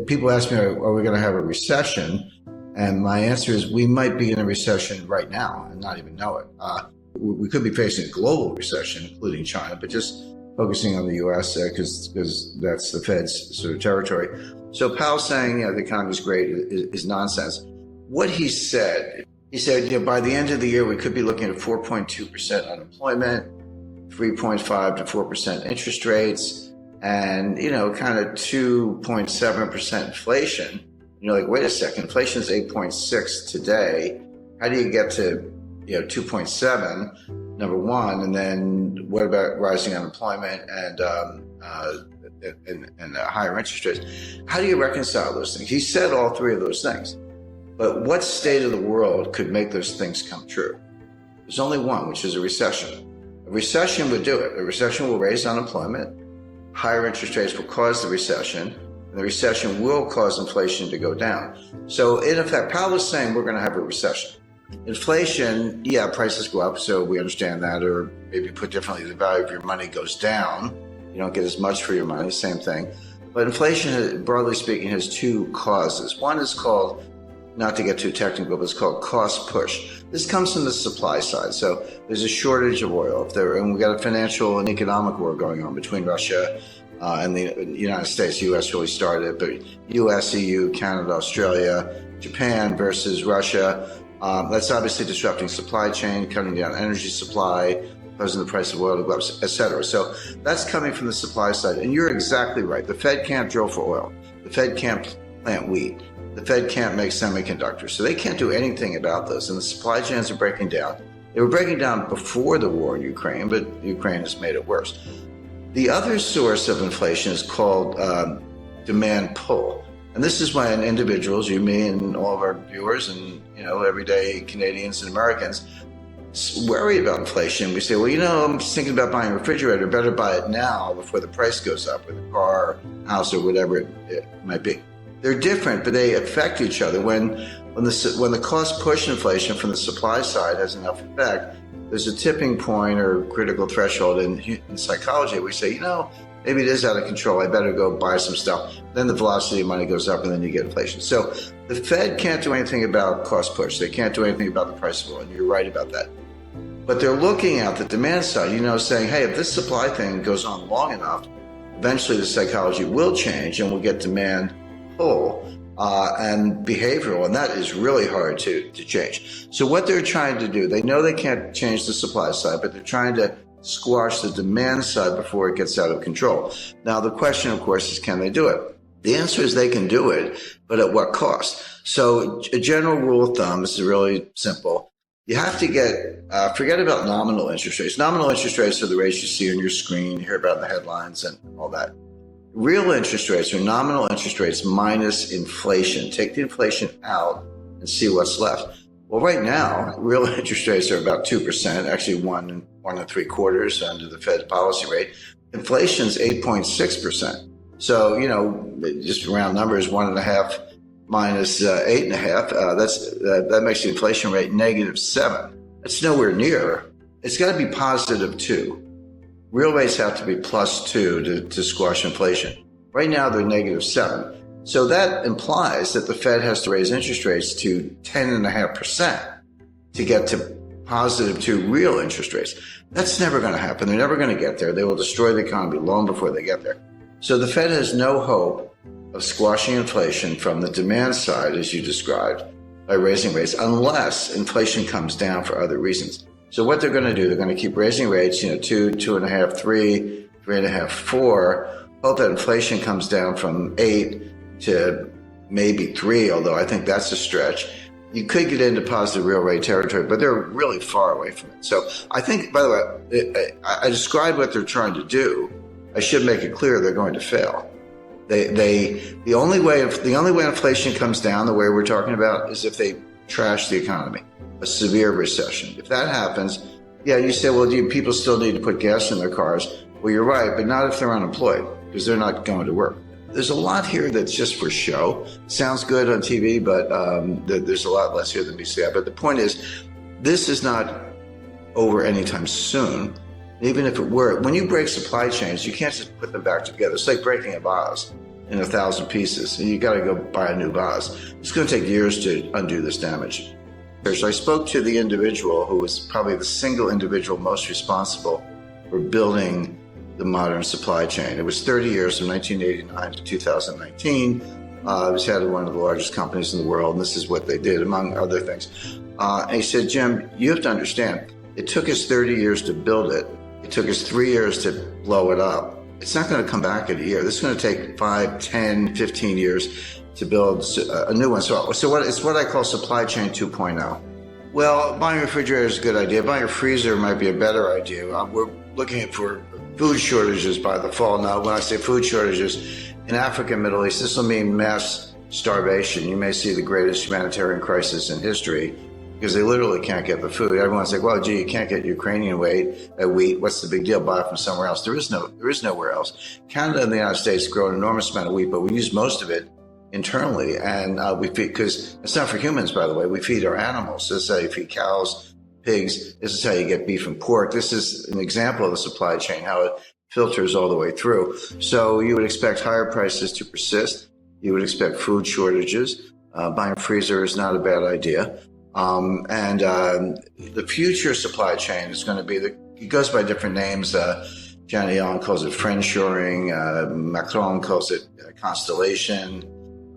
People ask me, are we going to have a recession? And my answer is we might be in a recession right now and not even know it. We could be facing a global recession, including China, but just focusing on the U.S. because that's the Fed's sort of territory. So Powell's saying, the economy is great is nonsense. What he said, by the end of the year, we could be looking at 4.2% unemployment, 3.5 to 4% interest rates, and, kind of 2.7% inflation. Wait a second, inflation is 8.6 today. How do you get to, 2.7, number one? And then what about rising unemployment and higher interest rates? How do you reconcile those things? He said all three of those things. But what state of the world could make those things come true? There's only one, which is a recession. A recession would do it. A recession will raise unemployment. Higher interest rates will cause the recession. And the recession will cause inflation to go down. So in effect, Powell is saying we're going to have a recession. Inflation, prices go up, so we understand that, or maybe put differently, the value of your money goes down. You don't get as much for your money, same thing. But inflation, broadly speaking, has two causes. One is called, not to get too technical, but it's called cost push. This comes from the supply side. So there's a shortage of oil, and we've got a financial and economic war going on between Russia and the United States. The U.S. really started, but U.S., EU, Canada, Australia, Japan versus Russia. That's obviously disrupting supply chain, cutting down energy supply, causing the price of oil to go up, et cetera. So that's coming from the supply side. And you're exactly right. The Fed can't drill for oil. The Fed can't plant wheat. The Fed can't make semiconductors. So they can't do anything about this. And the supply chains are breaking down. They were breaking down before the war in Ukraine, but Ukraine has made it worse. The other source of inflation is called demand pull. And this is when individuals, you, me, and all of our viewers and, everyday Canadians and Americans worry about inflation. We say, well, I'm just thinking about buying a refrigerator. Better buy it now before the price goes up, or the car, house, or whatever it might be. They're different, but they affect each other. When the cost push inflation from the supply side has enough effect, there's a tipping point or critical threshold in psychology. We say, maybe it is out of control. I better go buy some stuff. Then the velocity of money goes up, and then you get inflation. So the Fed can't do anything about cost push. They can't do anything about the price of oil, and you're right about that. But they're looking at the demand side, saying, hey, if this supply thing goes on long enough, eventually the psychology will change, and we'll get demand pull and behavioral, and that is really hard to change. So what they're trying to do, they know they can't change the supply side, but they're trying to squash the demand side before it gets out of control. Now, the question, of course, is can they do it? The answer is they can do it, but at what cost? So a general rule of thumb, this is really simple. You have to forget about nominal interest rates. Nominal interest rates are the rates you see on your screen, you hear about in the headlines and all that. Real interest rates are nominal interest rates minus inflation. Take the inflation out and see what's left. Well, right now, real interest rates are about 2%, actually 1.75% under the Fed policy rate. Inflation's 8.6%. So, just round numbers, 1.5 minus 8.5, that makes the inflation rate -7. That's nowhere near. It's got to be +2. Real rates have to be +2 to squash inflation. Right now, they're -7. So that implies that the Fed has to raise interest rates to 10.5% to get to +2 real interest rates. That's never going to happen. They're never going to get there. They will destroy the economy long before they get there. So the Fed has no hope of squashing inflation from the demand side, as you described, by raising rates, unless inflation comes down for other reasons. So what they're going to do, they're going to keep raising rates, 2, 2.5, 3, 3.5, 4, hope that inflation comes down from 8 to maybe 3, although I think that's a stretch. You could get into positive real rate territory, but they're really far away from it. So I think, by the way, I described what they're trying to do. I should make it clear they're going to fail. The only way inflation comes down, the way we're talking about, is if they trash the economy, a severe recession. If that happens, you say, well, do people still need to put gas in their cars? Well, you're right, but not if they're unemployed, because they're not going to work. There's a lot here that's just for show. Sounds good on TV, but there's a lot less here than meets the eye. But the point is, this is not over anytime soon. Even if it were, when you break supply chains, you can't just put them back together. It's like breaking a vase. in 1,000 pieces, and you got to go buy a new vase. It's going to take years to undo this damage. So I spoke to the individual who was probably the single individual most responsible for building the modern supply chain. It was 30 years from 1989 to 2019. It was head of one of the largest companies in the world, and this is what they did, among other things. And he said, Jim, you have to understand, it took us 30 years to build it. It took us 3 years to blow it up. It's not going to come back in a year. This is going to take 5, 10, 15 years to build a new one. So it's what I call supply chain 2.0. Well, buying a refrigerator is a good idea. Buying a freezer might be a better idea. We're looking for food shortages by the fall. Now, when I say food shortages, in Africa and Middle East, this will mean mass starvation. You may see the greatest humanitarian crisis in history because they literally can't get the food. Everyone's like, well, gee, you can't get Ukrainian wheat. What's the big deal? Buy it from somewhere else. There is nowhere else. Canada and the United States grow an enormous amount of wheat, but we use most of it internally, and we feed, because it's not for humans, by the way. We feed our animals. This is how you feed cows, pigs. This is how you get beef and pork. This is an example of the supply chain, how it filters all the way through. So you would expect higher prices to persist. You would expect food shortages. Buying a freezer is not a bad idea. The future supply chain is going to be, it goes by different names. Janet Yellen calls it friendshoring. Macron calls it constellation.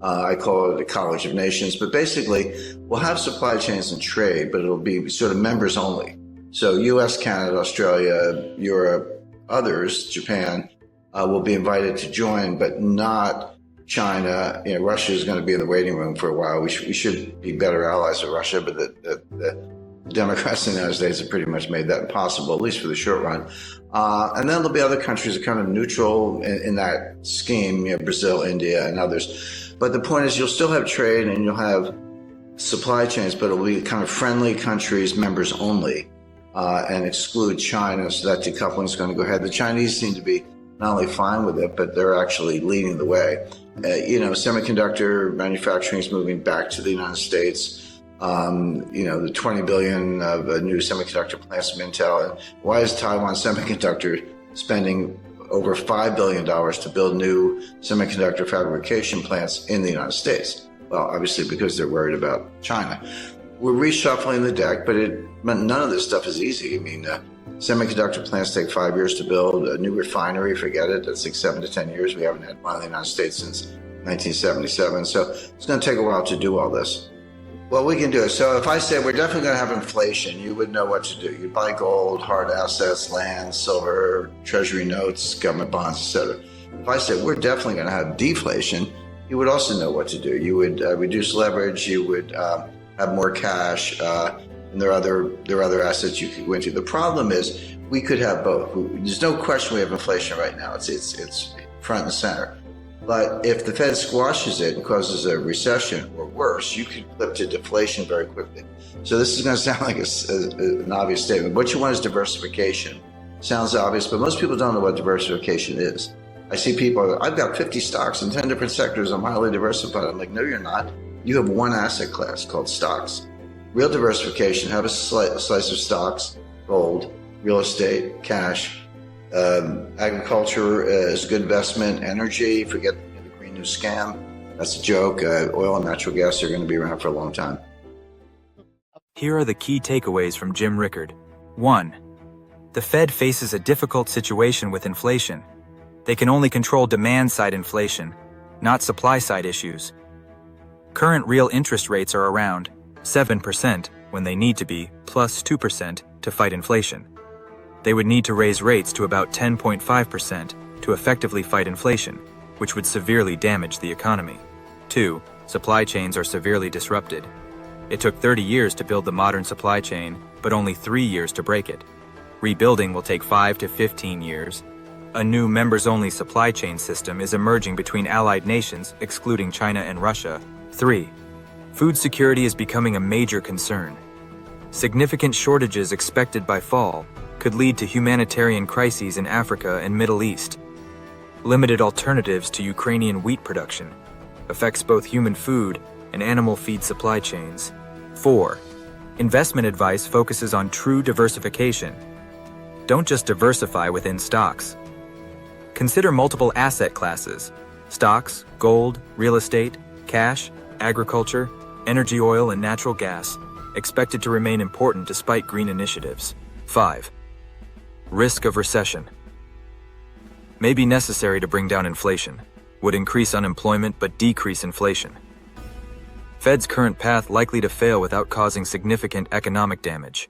I call it the College of Nations. But basically, we'll have supply chains and trade, but it'll be sort of members only. So US, Canada, Australia, Europe, others, Japan, will be invited to join, but not China. Russia is going to be in the waiting room for a while. We should be better allies with Russia, but the Democrats in the United States have pretty much made that impossible, at least for the short run. And then there'll be other countries that are kind of neutral in that scheme, Brazil, India, and others. But the point is, you'll still have trade and you'll have supply chains, but it'll be kind of friendly countries, members only, and exclude China. So that decoupling is going to go ahead. The Chinese seem to be not only fine with it, but they're actually leading the way. Semiconductor manufacturing is moving back to the United States. The $20 billion of new semiconductor plants from Intel. And why is Taiwan Semiconductor spending over $5 billion to build new semiconductor fabrication plants in the United States? Well, obviously because they're worried about China. We're reshuffling the deck, but none of this stuff is easy. Semiconductor plants take 5 years to build. A new refinery, forget it. That's like 7 to 10 years. We haven't had one in the United States since 1977. So it's going to take a while to do all this. Well, we can do it. So if I say we're definitely going to have inflation, you would know what to do. You'd buy gold, hard assets, land, silver, treasury notes, government bonds, etc. If I said we're definitely going to have deflation, you would also know what to do. You would reduce leverage. You would have more cash, and there are other assets you could go into. The problem is we could have both. There's no question we have inflation right now. It's front and center. But if the Fed squashes it and causes a recession or worse, you could flip to deflation very quickly. So this is going to sound like an obvious statement. What you want is diversification. Sounds obvious, but most people don't know what diversification is. I see people, I've got 50 stocks in 10 different sectors. I'm highly diversified. I'm like, no, you're not. You have one asset class called stocks. Real diversification, have a slice of stocks, gold, real estate, cash. Agriculture is a good investment. Energy, forget the Green New Scam. That's a joke. Oil and natural gas are going to be around for a long time. Here are the key takeaways from Jim Rickards. 1. The Fed faces a difficult situation with inflation. They can only control demand-side inflation, not supply-side issues. Current real interest rates are around 7% when they need to be plus 2% to fight inflation. They would need to raise rates to about 10.5% to effectively fight inflation, which would severely damage the economy. 2. Supply chains are severely disrupted. It took 30 years to build the modern supply chain, but only 3 years to break it. Rebuilding will take 5 to 15 years. A new members-only supply chain system is emerging between allied nations, excluding China and Russia. 3. Food security is becoming a major concern. Significant shortages expected by fall could lead to humanitarian crises in Africa and Middle East. Limited alternatives to Ukrainian wheat production affects both human food and animal feed supply chains. 4. Investment advice focuses on true diversification. Don't just diversify within stocks. Consider multiple asset classes, Stocks, gold, real estate, cash, agriculture, energy, oil, and natural gas, expected to remain important despite green initiatives. 5. Risk of recession. May be necessary to bring down inflation, would increase unemployment but decrease inflation. Fed's current path likely to fail without causing significant economic damage.